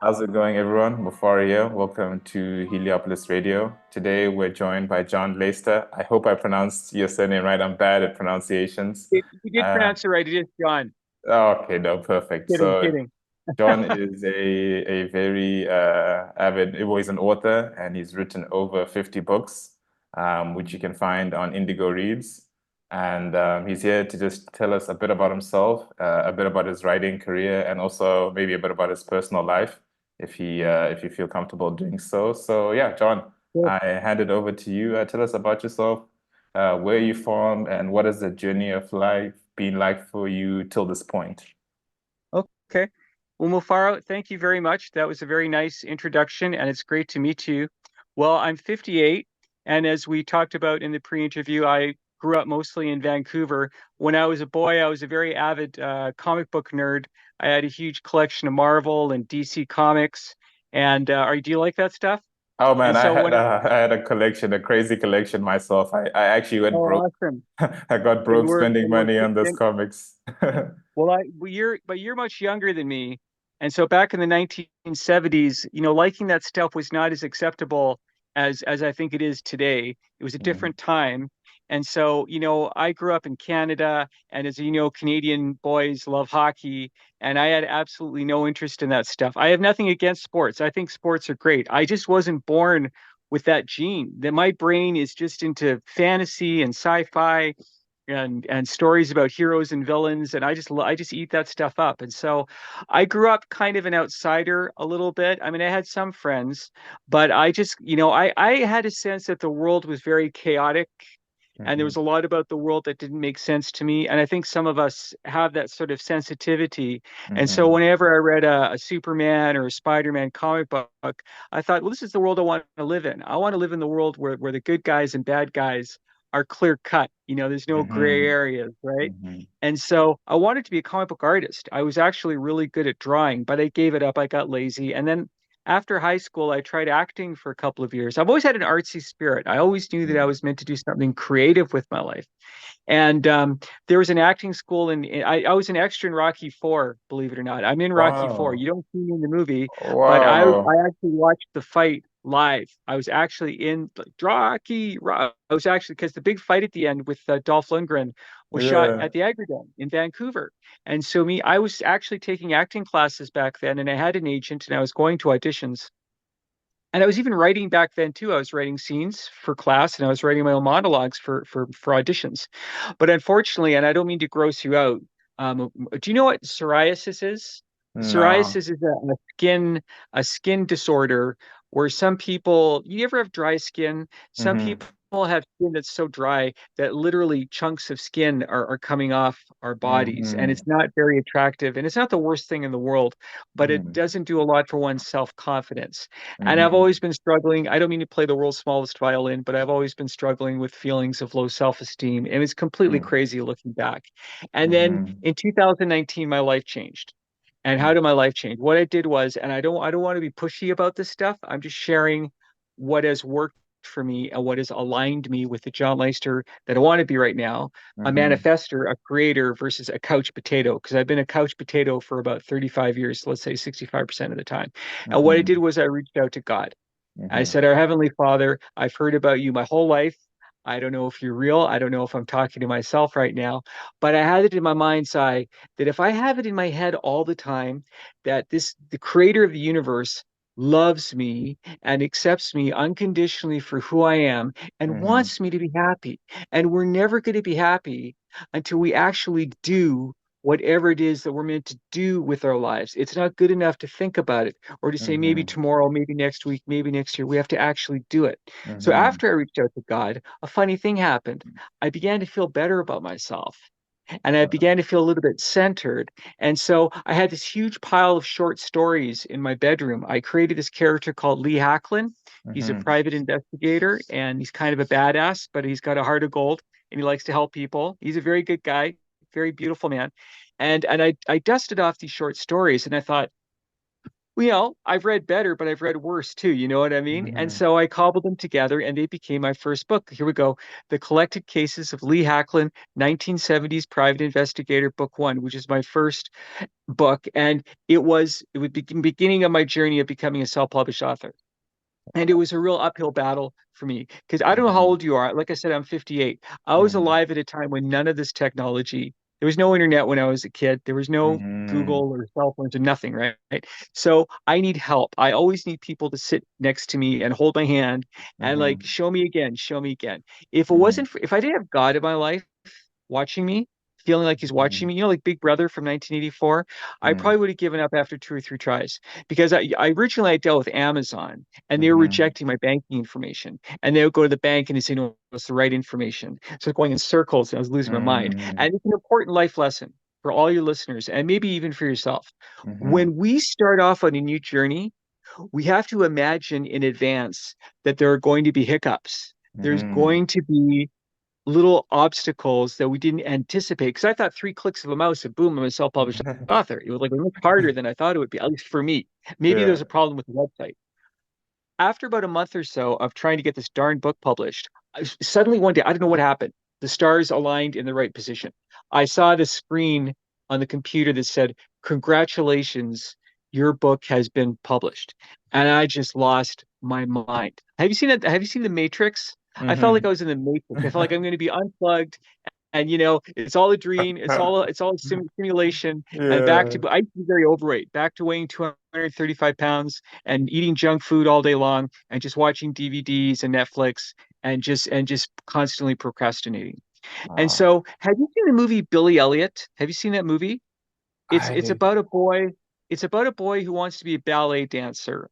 How's it going, everyone? Before here, welcome to Heliopolis Radio. Today, we're joined by John Leister. I hope I pronounced your surname right. I'm bad at pronunciations. You did Uh, pronounce it right. It is John. okay, no, perfect. Kidding, So, kidding. John is a very avid, well, he's an author, and he's written over 50 books, which you can find on Indigo Reads. And he's here to just tell us a bit about himself, a bit about his writing career, and also maybe a bit about his personal life, if you feel comfortable doing so. So yeah, John, Cool. I hand it over to you. Tell us about yourself, where you from, and what has the journey of life been like for you till this point? Okay. Well, Mufaro, thank you very much. That was a very nice introduction, and it's great to meet you. Well, I'm 58, and as we talked about in the pre-interview, I grew up mostly in Vancouver. When I was a boy, I was a very avid comic book nerd. I had a huge collection of Marvel and DC comics. And do you like that stuff? Oh man, And so when I had a collection, a crazy collection myself. I actually went oh, broke. awesome. I got They broke were, spending they were, money on those comics. you're much younger than me, and so back in the 1970s, liking that stuff was not as acceptable as I think it is today. It was a Mm. different time, and so I grew up in Canada, and as you know, Canadian boys love hockey, and I had absolutely no interest in that stuff. I have nothing against sports. I think sports are great. I just wasn't born with that gene. That my brain is just into fantasy and sci-fi and stories about heroes and villains, and I just eat that stuff up. And so I grew up kind of an outsider a little bit. I mean, I had some friends, but I just I had a sense that the world was very chaotic, and there Hmm. was a lot about the world that didn't make sense to me. And I think some of us have that sort of sensitivity. And so Hmm. whenever I read a Superman or a Spider-Man comic book, I thought, well, this is the world I want to live in. I want to live in the world where the good guys and bad guys are clear cut. There's no gray Hmm. areas, right? Hmm. And so I wanted to be a comic book artist. I was actually really good at drawing, but I gave it up. I got lazy. And then after high school, I tried acting for a couple of years. I've always had an artsy spirit. I always knew that I was meant to do something creative with my life. And there was an acting school, and I was an extra in Rocky Four, believe it or not. I'm in Rocky Four. Wow. You don't see me in the movie, but I Wow. actually watched the fight live. I was actually in I was actually because the big fight at the end with Dolph Lundgren was shot Yeah. at the Agrodome in Vancouver. And so I was actually taking acting classes back then, and I had an agent, and I was going to auditions. And I was even writing back then too. I was writing scenes for class, and I was writing my own monologues for auditions. But unfortunately, and I don't mean to gross you out, do you know what psoriasis is? No. Psoriasis is a skin disorder where some people, you ever have dry skin? Some Hmm. people have skin that's so dry that literally chunks of skin are coming off our bodies, and Hmm. it's not very attractive. And it's not the worst thing in the world, but it Hmm. doesn't do a lot for one's self-confidence. And I've Hmm. always been struggling. I don't mean to play the world's smallest violin, but I've always been struggling with feelings of low self-esteem. And it's completely crazy looking back. And then Hmm. in 2019, my life changed. And how Hmm. did my life change? What I did was, and I don't want to be pushy about this stuff. I'm just sharing what has worked for me and what has aligned me with the John Leister that I want to be right now, a Hmm. manifester, a creator versus a couch potato. Because I've been a couch potato for about 35 years, let's say 65% of the time. And what I did Hmm. was I reached out to God. I Hmm. said, Our Heavenly Father, I've heard about you my whole life. I don't know if you're real. I don't know if I'm talking to myself right now, but I had it in my mind's eye that if I have it in my head all the time that the creator of the universe loves me and accepts me unconditionally for who I am and Hmm. wants me to be happy. And we're never going to be happy until we actually do whatever it is that we're meant to do with our lives. It's not good enough to think about it or to say maybe Hmm. tomorrow, maybe next week, maybe next year. We have to actually do it. So Hmm. after I reached out to God, a funny thing happened. I began to feel better about myself, and I began to feel a little bit centered. And so I had this huge pile of short stories in my bedroom. I created this character called Lee Hacklin. He's a Hmm. private investigator, and he's kind of a badass, but he's got a heart of gold, and he likes to help people. He's a very good guy, very beautiful man. And I dusted off these short stories, and I thought, I've read better, but I've read worse too. You know what I mean? And Mm-hmm. so I cobbled them together and they became my first book. Here we go. The Collected Cases of Lee Hacklin, 1970s Private Investigator, Book One, which is my first book. And it was beginning of my journey of becoming a self-published author. And it was a real uphill battle for me because I don't know how Mm-hmm. old you are. Like I said, I'm 58. I was Mm-hmm. alive at a time when none of this technology, there was no internet when I was a kid. There was no Mm-hmm. Google or cell phones or nothing, right? So I need help. I always need people to sit next to me and hold my hand and like, Mm-hmm. show me again, show me again. If it Mm-hmm. wasn't for, if I didn't have God in my life, watching me, feeling like he's watching me, like Big Brother from 1984, I Mm-hmm. probably would have given up after two or three tries because I originally I dealt with Amazon and they were Mm-hmm. rejecting my banking information. And they would go to the bank and they say, no, it's the right information. So it's going in circles and I was losing my mind. Mm-hmm. And it's an important life lesson for all your listeners and maybe even for yourself. Mm-hmm. When we start off on a new journey, we have to imagine in advance that there are going to be hiccups. There's Mm-hmm. going to be little obstacles that we didn't anticipate. Because I thought three clicks of a mouse and boom, I'm a self-published author. It was like much harder than I thought it would be, at least for me. Maybe Yeah. there's a problem with the website. After about a month or so of trying to get this darn book published, suddenly one day, I don't know what happened. The stars aligned in the right position. I saw the screen on the computer that said, "Congratulations, your book has been published." And I just lost my mind. Have you seen it? Have you seen The Matrix? I felt like Mm-hmm. I was in the Matrix. I felt like I'm going to be unplugged and it's all a dream, it's all a simulation. And back Yeah. to I used to be very overweight, back to weighing 235 pounds and eating junk food all day long and just watching DVDs and Netflix and just constantly procrastinating. And Wow. so have you seen the movie Billy Elliot? Have you seen that movie? it's I it's did. about a boy it's about a boy who wants to be a ballet dancer,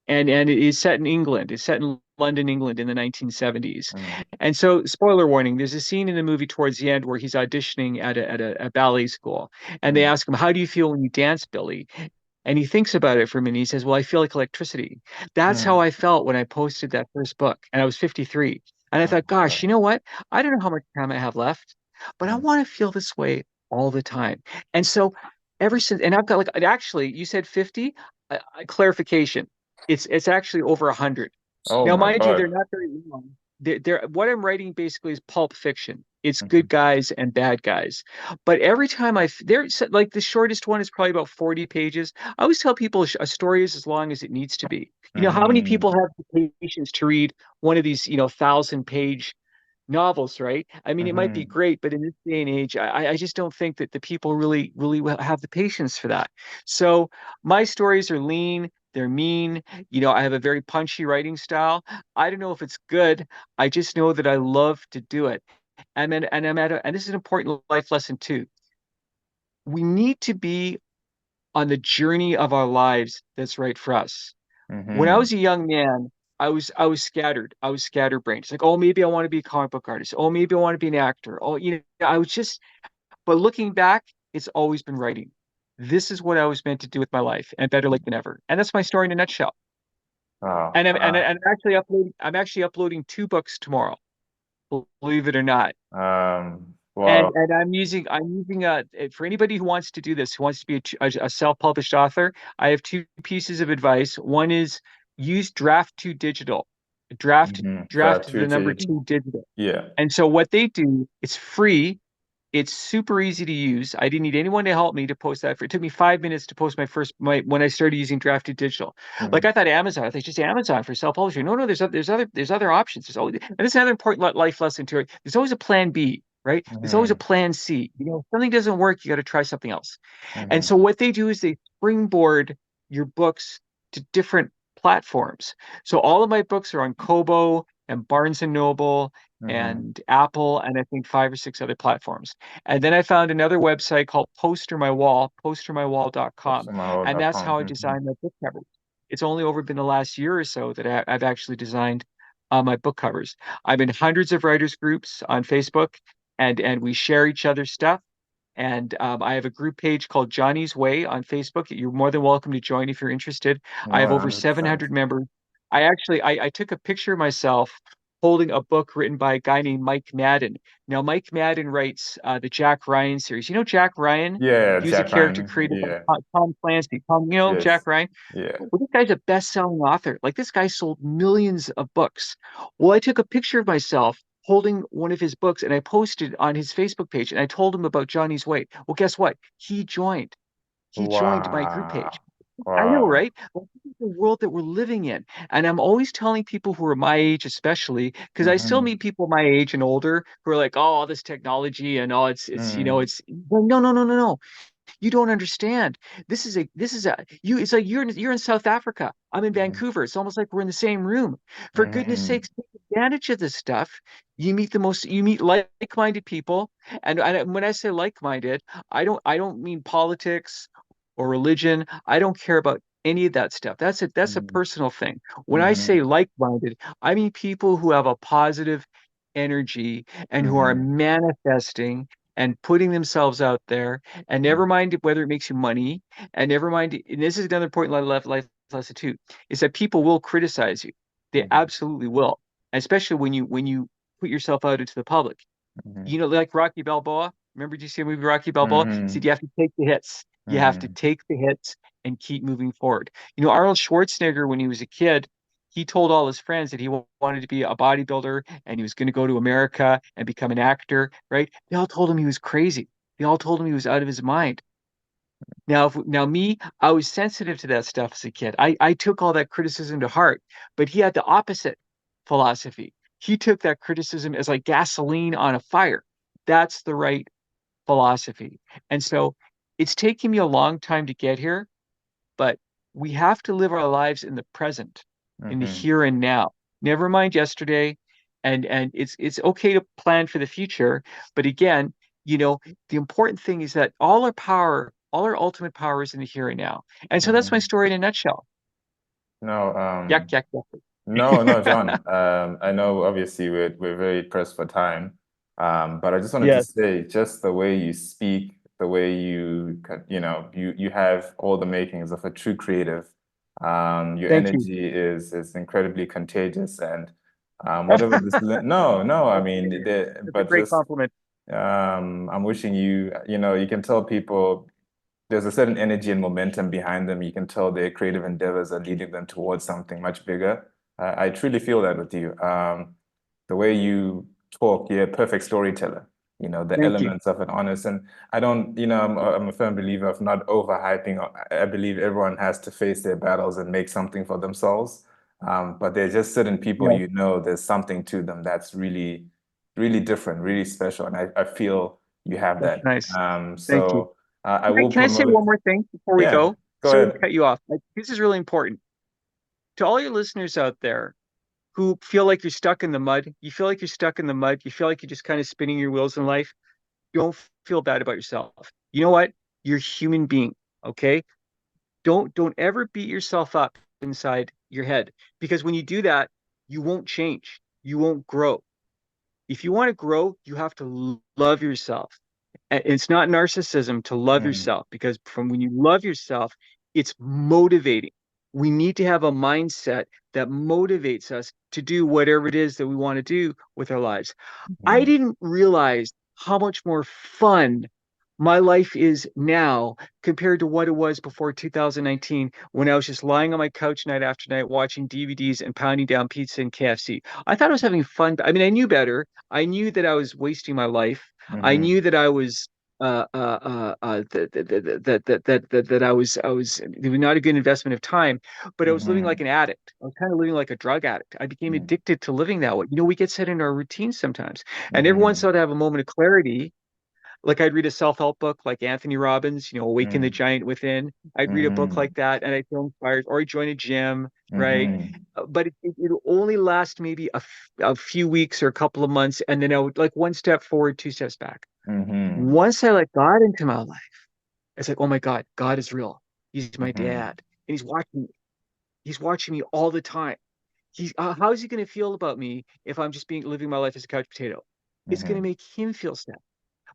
and it is set in England. It's set in London, England in the 1970s. Mm, And so, spoiler warning, there's a scene in the movie towards the end where he's auditioning at a ballet school, and they mm, ask him, "How do you feel when you dance, Billy?" And he thinks about it for a minute. He says, "Well, I feel like electricity." That's how mm. I felt when I posted that first book, and I was 53. And I Oh thought, my gosh, you God. know what? I don't know how much time I have left, but I Mm, want to feel this way all the time. And so ever since, and I've got like, actually, you said 50. Clarification. It's actually over 100. oh Now, my mind you, God. they're not very long. What I'm writing basically is pulp fiction. It's Mhm, good guys and bad guys. But every time there's like the shortest one is probably about 40 pages. I always tell people a story is as long as it needs to be. How many mm, people have the patience to read one of these, 1,000-page novels, right? I mean, it might be mhm, great, but in this day and age, I just don't think that the people really, really will have the patience for that. So my stories are lean, they're mean. I have a very punchy writing style. I don't know if it's good. I just know that I love to do it. And this is an important life lesson too. We need to be on the journey of our lives that's right for us. When I mhm. was a young man, I was scattered. I was scatterbrained. It's like, oh, maybe I want to be a comic book artist. Oh, maybe I want to be an actor. Oh, I was just, but looking back, it's always been writing. This is what I was meant to do with my life, and better late than ever. And that's my story in a nutshell. Wow. And I'm actually uploading two books tomorrow, believe it or not. And Wow. and I'm using for anybody who wants to do this, who wants to be a self-published author, I have two pieces of advice. One is use Draft Two Digital. Draft Mhm. draft the number two digital. Yeah. And so what they do, it's free. It's super easy to use. I didn't need anyone to help me to post that. It took me 5 minutes to post my when I started using Drafted Digital. Like Mhm, I thought Amazon, I thought just Amazon for self-publishing. No, no, there's other options. And this is another important life lesson to it. There's always a plan B, right? There's always a mhm, plan C. If something doesn't work, you got to try something else. And mhm, so what they do is they springboard your books to different platforms. So all of my books are on Kobo and Barnes and Noble mhm. and Apple, and I think five or six other platforms. And then I found another website called Poster My Wall, postermywall.com. And that's Customerhold.com. how I Mhm, designed my book covers. It's only over been the last year or so that I've actually designed my book covers. I'm in hundreds of writers groups on Facebook, and we share each other's stuff. And I have a group page called Johnny's Way on Facebook. You're more than welcome to join if you're interested. I have over 100%. 700 members. I took a picture of myself holding a book written by a guy named Mike Madden. Now, Mike Madden writes the Jack Ryan series. You know Jack Ryan? Yeah, He was a Jack character Ryan. created by Yeah. Tom Clancy. Jack Yes. Ryan? Yeah. Well, this guy's a best-selling author. Like this guy sold millions of books. Well, I took a picture of myself holding one of his books and I posted on his Facebook page and I told him about Johnny's Way. Well, guess what? He joined. He joined my group page. Wow. I know, Wow. right? Well, this is the world that we're living in. And I'm always telling people who are my age, especially, because I still Mm-hmm. meet people my age and older who are like, oh, all this technology and oh, Mm-hmm. well, no, no, no, no, no. You don't understand. It's like you're in South Africa. I'm in Vancouver. It's almost like we're in the same room. For goodness Mm-hmm. sakes, take advantage of this stuff. You meet like-minded people. And when I say like-minded, I don't mean politics or religion. I don't care about any of that stuff. That's a personal thing. When I Mm-hmm. say like-minded, I mean people who have a positive energy and who are Mm-hmm. manifesting and putting themselves out there, and never mind whether it makes you money, and never mind, and this is another important life lesson too, is that people will criticize you. They Mm-hmm. absolutely will, especially when you put yourself out into the public. Mm-hmm. You know, like Rocky Balboa. Remember, did you see the movie Rocky Balboa? He Mm-hmm. said you have to take the hits. You have to Mm-hmm. take the hits and keep moving forward. You know, Arnold Schwarzenegger, when he was a kid, he told all his friends that he wanted to be a bodybuilder and he was going to go to America and become an actor, right? They all told him he was crazy. They all told him he was out of his mind. Now me, I was sensitive to that stuff as a kid. I took all that criticism to heart, but he had the opposite philosophy. He took that criticism as like gasoline on a fire. That's the right philosophy. And so it's taken me a long time to get here, but we have to live our lives in the present, in the Mm-hmm. here and now. Never mind yesterday. And it's okay to plan for the future, but again, you know, the important thing is that all our ultimate power is in the here and now. And so that's my Mm-hmm. story in a nutshell. No, Yak yak yak. no, John. I know obviously we're very pressed for time. But I just wanted to Yes, say just the way you speak, the way you have all the makings of a true creative. Your thank you. energy is incredibly contagious and whatever this no, I mean That's a but great just compliment. I'm wishing you can tell people there's a certain energy and momentum behind them. You can tell their creative endeavors are leading them towards something much bigger. I truly feel that with you. The way you talk, you're a perfect storyteller. The Thank you. elements of it, honest. And I don't, I'm a firm believer of not overhyping. I believe everyone has to face their battles and make something for themselves. But there's just certain people, Yeah, there's something to them that's really, really different, really special. And I feel you have that's that. nice. Thank you. I will Can I say one promote. more thing before we Yeah, go? go Sorry to ahead. cut you off. This is really important. To all your listeners out there who feel like you're stuck in the mud, you feel like you're stuck in the mud, you feel like you're just kind of spinning your wheels in life, don't feel bad about yourself. You know what? You're a human being, okay? Don't ever beat yourself up inside your head because when you do that, you won't change. You won't grow. If you want to grow, you have to love yourself. And it's not narcissism to love Mm, yourself because from when you love yourself, it's motivating. We need to have a mindset that motivates us to do whatever it is that we want to do with our lives. I mm, didn't realize how much more fun my life is now compared to what it was before 2019 when I was just lying on my couch night after night watching DVDs and pounding down pizza and KFC. I thought I was having fun. I mean, I knew better. I knew that I was wasting my life. I mm-hmm, knew that I was that I was it was not a good investment of time, but I was living like mm-hmm, an addict. I was kind of living like a drug addict. I became addicted to living that way. You know, we get set into our routine sometimes. And every once in a mm-hmm, while, to have a moment of clarity, like I'd read a self-help book like Anthony Robbins, Awaken the Giant Within. I'd read a book mm-hmm, like that and I'd feel inspired, or I'd join a gym, right? mm-hmm, But it'll only last maybe a few weeks or a couple of months. And then I would like one step forward, two steps back. mm-hmm, Once I let God into my life, it's like, oh my God, God is real. He's my mm-hmm, dad. And he's watching me all the time. How is he going to feel about me if I'm just living my life as a couch potato? It's going to mm-hmm, make him feel sad.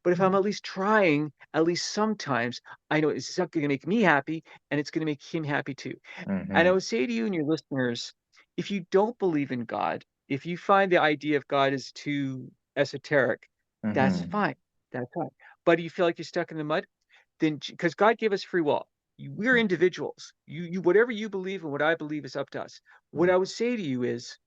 But if I'm at least trying, at least sometimes, I know it's going to make me happy and it's going to make him happy too. And I mm-hmm, would say to you and your listeners, if you don't believe in God, If you find the idea of God is too esoteric, that's Mm-hmm. fine. That's fine. But you feel like you're stuck in the mud, then because God gave us free will. We're individuals. You whatever you believe and what I believe is up to us. What I would say to you is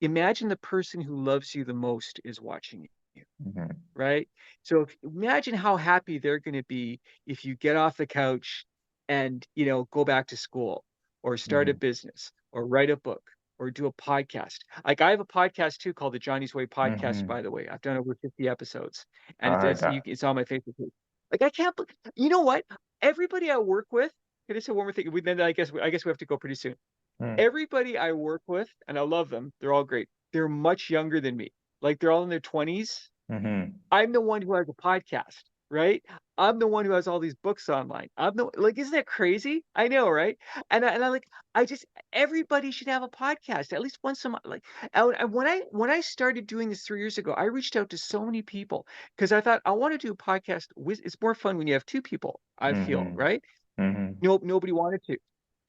imagine the person who loves you the most is watching you, Mm-hmm. right? So imagine how happy they're going to be if you get off the couch and, go back to school or start a Mm-hmm. business or write a book or do a podcast. Like I have a podcast too called the Johnny's Way podcast, Mm-hmm. by the way. I've done over 50 episodes I and heard that. it's on my Facebook page. Like I can't, you know what? Everybody I work with, can I say one more thing? Then I guess we have to go pretty soon. Mm. Everybody I work with, and I love them, they're all great. They're much younger than me. Like they're all in their 20s. Mm-hmm. I'm the one who has a podcast, right? I'm the one who has all these books online. I'm the like, isn't that crazy? I know, right? And I like, I just everybody should have a podcast at least once a month. Like, and when I started doing this 3 years ago, I reached out to so many people because I thought I want to do a podcast with. It's more fun when you have two people. I feel Mm-hmm. right. Mm-hmm. Nope, nobody wanted to.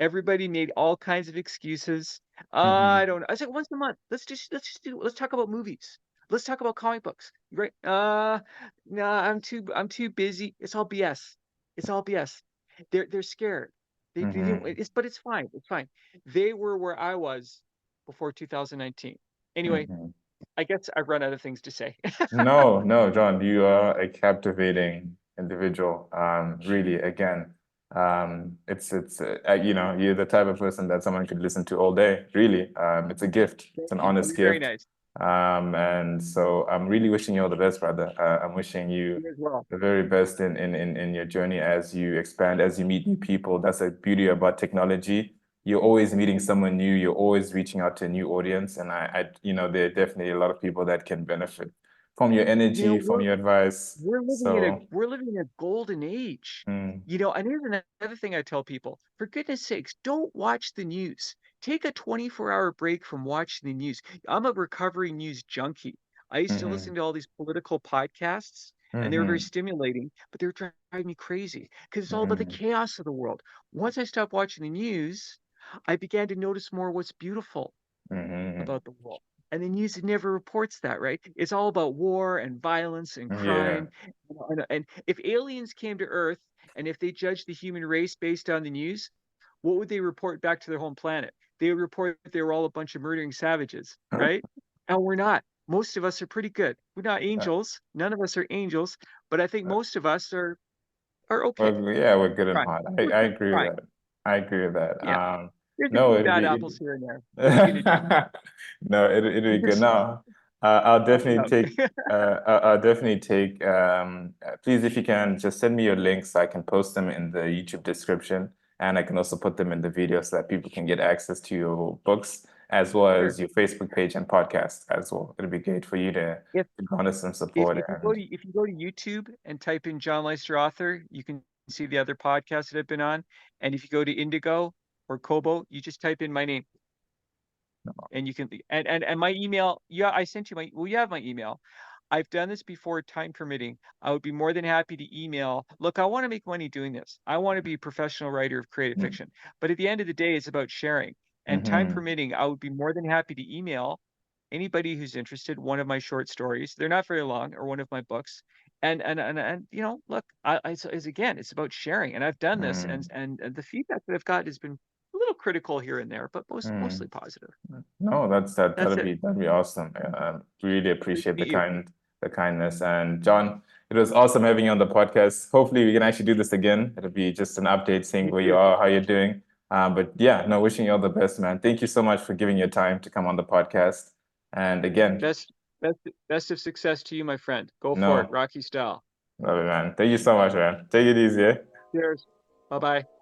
Everybody made all kinds of excuses. I Mm-hmm. don't know. I said once a month. Let's talk about movies. Let's talk about comic books. Right? No, I'm too busy. It's all BS. It's all BS. They're scared. They didn't. Mm-hmm. But it's fine. It's fine. They were where I was before 2019. Anyway, Mm-hmm. I guess I've run out of things to say. No, no, John, you are a captivating individual. Really, again, you're the type of person that someone could listen to all day. Really, it's a gift. It's Thank an you. honest You're very gift. nice. And so I'm really wishing you all the best, brother. I'm wishing you You as well. the very best in your journny as you expand, as you meet new people. That's the beauty about technology. You're always meeting someone new. You're always reaching out to a new audience, and there are definitely a lot of people that can benefit from your You know, energy, from we're your advice. we're living in a So, we're living in a golden age. mm, And here's another thing I tell people, for goodness sakes, don't watch the news. Take a 24-hour break from watching the news. I'm a recovering news junkie. I used to mm-hmm, listen to all these political podcasts, and they were very mm-hmm, stimulating, but they were driving me crazy because it's all about the mm-hmm, chaos of the world. Once I stopped watching the news, I began to notice more what's beautiful mm-hmm. about the world. And the news never reports that, right? It's all about war and violence and Yeah. crime. And if aliens came to Earth and if they judged the human race based on the news, what would they report back to their home planet? They would report that they were all a bunch of murdering savages, right? And we're not. Most of us are pretty good. We're not angels. None of us are angels, but I think most of us are okay. Well, yeah, we're good in Fine. heart. We're I agree with fine. that. I agree with that. Yeah. There's a No, few it'd bad be apples here and there. What are you gonna do? no, it'd be You good. just No, suck it up. I'll definitely take. Please, if you can, just send me your links. I can post them in the YouTube description, and I can also put them in the video so that people can get access to your books as well Sure. as your Facebook page and podcast as well. It'd be great for you If to garner some if support if you go and. to if you go to YouTube and type in John Leister author, you can see the other podcasts that I've been on. And if you go to Indigo or Kobo, you just type in my name and you can and my email. Yeah, I sent you my well, you have my email. I've done this before, time permitting. I would be more than happy to email. Look, I want to make money doing this. I want to be a professional writer of creative fiction. But at the end of the day, it's about sharing. And time Mm-hmm. permitting, I would be more than happy to email anybody who's interested one of my short stories. They're not very long, or one of my books. And look, again, it's about sharing. And I've done this, and Mm-hmm. and the feedback that I've got has been a little critical here and there, but mostly positive. No, That's it. that'd be awesome. Really Great to appreciate meet you. the kindness. And John, it was awesome having you on the podcast. Hopefully we can actually do this again. It'll be just an update, seeing You where you too. are, how you're doing. But yeah, no, wishing you all the best, man. Thank you so much for giving your time to come on the podcast. And again, Best best best of success to you, my friend. Go for it, no, Rocky style. love it, man. Thank you so much, man. Take it easy. Eh? Cheers. Bye bye.